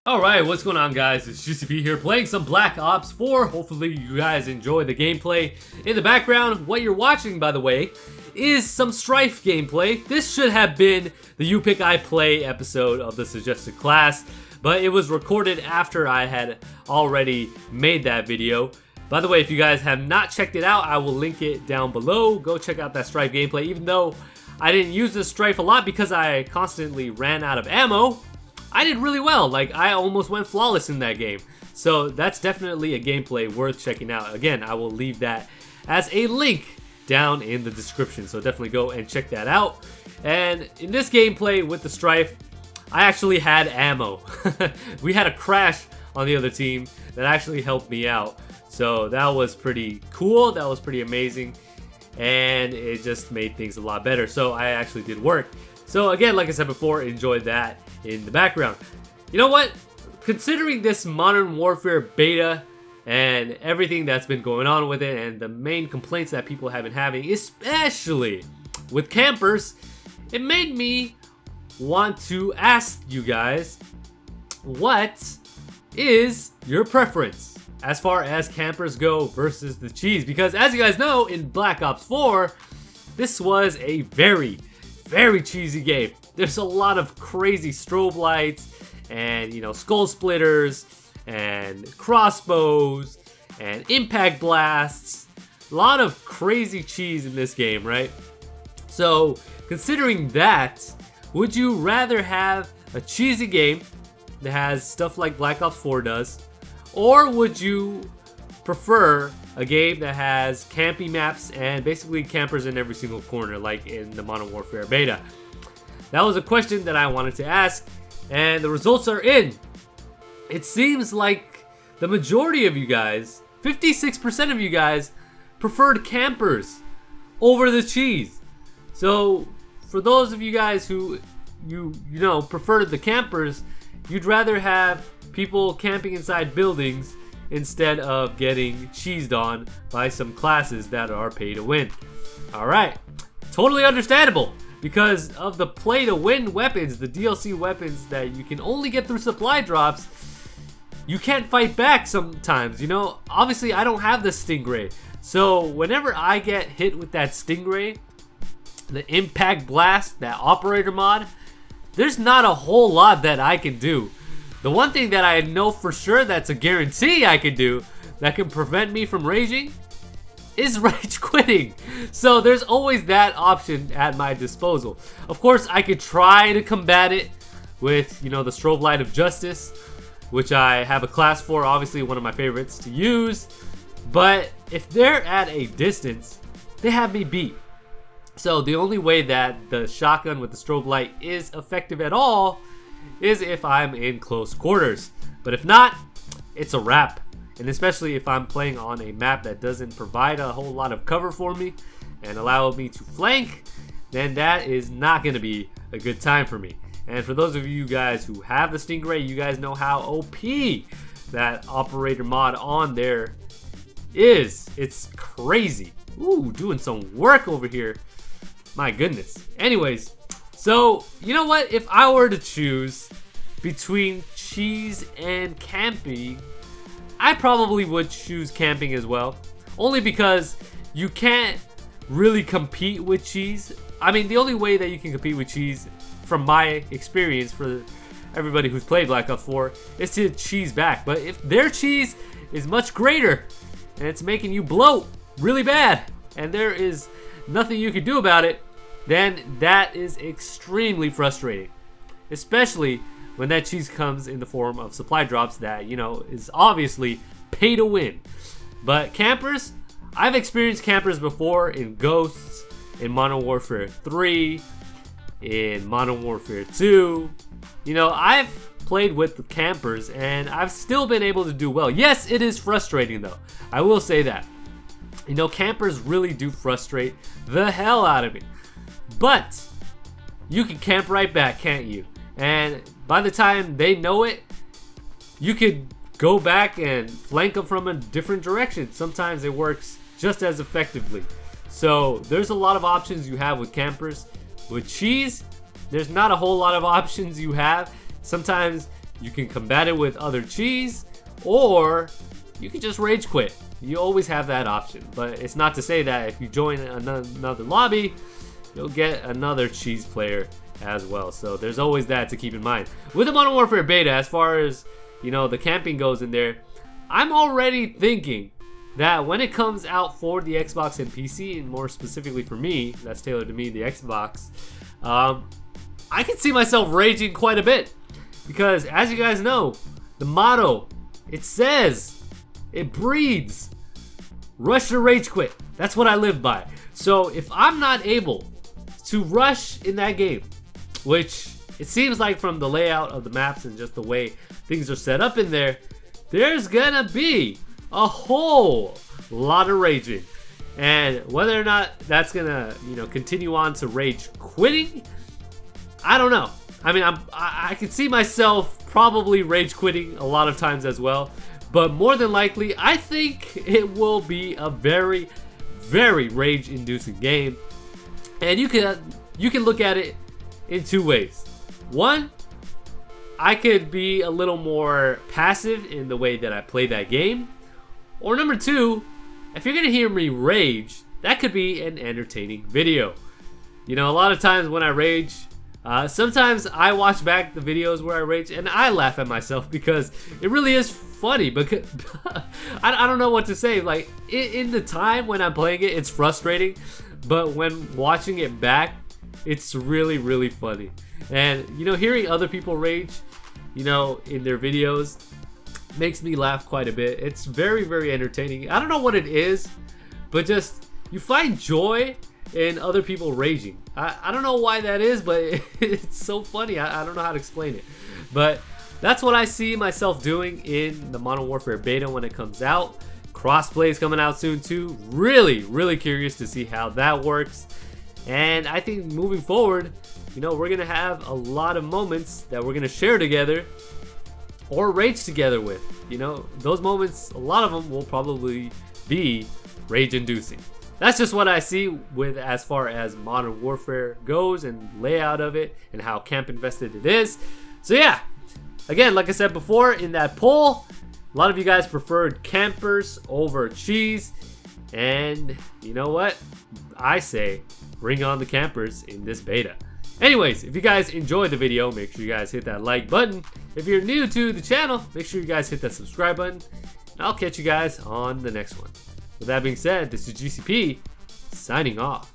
Alright, what's going on guys? It's GCP here playing some Black Ops 4. Hopefully you guys enjoy the gameplay. In the background, what you're watching by the way, is some Strife gameplay. This should have been the You Pick I Play episode of the suggested class, but it was recorded after I had already made that video. By the way, if you guys have not checked it out, I will link it down below. Go check out that Strife gameplay. Even though I didn't use this Strife a lot because I constantly ran out of ammo, I did really well. Like, I almost went flawless in that game. So that's definitely a gameplay worth checking out. Again, I will leave that as a link down in the description. So definitely go and check that out. And in this gameplay with the Strife, I actually had ammo. We had a crash on the other team that actually helped me out. So that was pretty cool. That was pretty amazing. And it just made things a lot better. So I actually did work. So again, like I said before, enjoy that in the background. You know what? Considering this Modern Warfare beta and everything that's been going on with it and the main complaints that people have been having, especially with campers, it made me want to ask you guys, what is your preference as far as campers go versus the cheese? Because as you guys know, in Black Ops 4, this was a very cheesy game. There's a lot of crazy strobe lights and, you know, skull splitters and crossbows and impact blasts. A lot of crazy cheese in this game, right? So considering that, would you rather have a cheesy game that has stuff like Black Ops 4 does, or would you prefer a game that has campy maps and basically campers in every single corner like in the Modern Warfare beta? That was a question that I wanted to ask, and the results are in. It seems like the majority of you guys, 56% of you guys, preferred campers over the cheese. So for those of you guys who you know prefer the campers, you'd rather have people camping inside buildings instead of getting cheesed on by some classes that are pay to win. Alright, totally understandable. Because of the play to win weapons, the DLC weapons that you can only get through supply drops, you can't fight back sometimes, you know? Obviously, I don't have the Stingray. So whenever I get hit with that Stingray, the Impact Blast, that operator mod, there's not a whole lot that I can do. The one thing that I know for sure that's a guarantee I can do that can prevent me from raging is rage quitting. So there's always that option at my disposal. Of course, I could try to combat it with, you know, the Strobe Light of Justice, which I have a class for, obviously one of my favorites to use. But if they're at a distance, they have me beat. So the only way that the shotgun with the strobe light is effective at all is if I'm in close quarters. But if not, it's a wrap. And especially if I'm playing on a map that doesn't provide a whole lot of cover for me and allow me to flank, then that is not going to be a good time for me. And for those of you guys who have the Stingray, you guys know how OP that operator mod on there is. It's crazy. Ooh, doing some work over here. My goodness. Anyways, so you know what? If I were to choose between cheese and camping, I probably would choose camping as well. Only because you can't really compete with cheese. I mean, the only way that you can compete with cheese, from my experience, for everybody who's played Black Ops 4, is to cheese back. But if their cheese is much greater and it's making you bloat really bad and there is nothing you can do about it, then that is extremely frustrating. Especially when that cheese comes in the form of supply drops that, you know, is obviously pay to win. But campers, I've experienced campers before in Ghosts, in Modern Warfare 3, in Modern Warfare 2. You know, I've played with the campers and I've still been able to do well. Yes, it is frustrating though. I will say that. You know, campers really do frustrate the hell out of me. But you can camp right back, can't you? And by the time they know it, you could go back and flank them from a different direction. Sometimes it works just as effectively. So there's a lot of options you have with campers. With cheese, there's not a whole lot of options you have. Sometimes you can combat it with other cheese, or you can just rage quit. You always have that option, but it's not to say that if you join another lobby, you'll get another cheese player as well. So there's always that to keep in mind. With the Modern Warfare beta, as far as, you know, the camping goes in there, I'm already thinking that when it comes out for the Xbox and PC, and more specifically for me, that's tailored to me, the Xbox, I can see myself raging quite a bit. Because as you guys know, the motto, it says, it breeds, rush or rage quit. That's what I live by. So if I'm not able to rush in that game, which it seems like from the layout of the maps and just the way things are set up in there, there's gonna be a whole lot of raging. And whether or not that's gonna, you know, continue on to rage quitting, I don't know. I mean, I can see myself probably rage quitting a lot of times as well, but more than likely, I think it will be a very, very rage-inducing game. And you can look at it in two ways. One, I could be a little more passive in the way that I play that game. Or number two, if you're gonna hear me rage, that could be an entertaining video. You know, a lot of times when I rage, sometimes I watch back the videos where I rage and I laugh at myself because it really is funny. Because I don't know what to say. Like in the time when I'm playing it, it's frustrating, but when watching it back, it's really, really funny. And you know, hearing other people rage, you know, in their videos makes me laugh quite a bit. It's very, very entertaining. I don't know what it is, but just you find joy in other people raging. I don't know why that is, but it's so funny. I don't know how to explain it. But that's what I see myself doing in the Modern Warfare beta when it comes out. Crossplay is coming out soon too. Really, really curious to see how that works. And I think moving forward, you know, we're gonna have a lot of moments that we're gonna share together or rage together with. You know, those moments, a lot of them will probably be rage inducing. That's just what I see with as far as Modern Warfare goes and layout of it and how camp invested it is. So yeah, again, like I said before in that poll, a lot of you guys preferred campers over cheese. And you know what? I say bring on the campers in this beta. Anyways, if you guys enjoyed the video, make sure you guys hit that like button. If you're new to the channel, make sure you guys hit that subscribe button. And I'll catch you guys on the next one. With that being said, this is GCP signing off.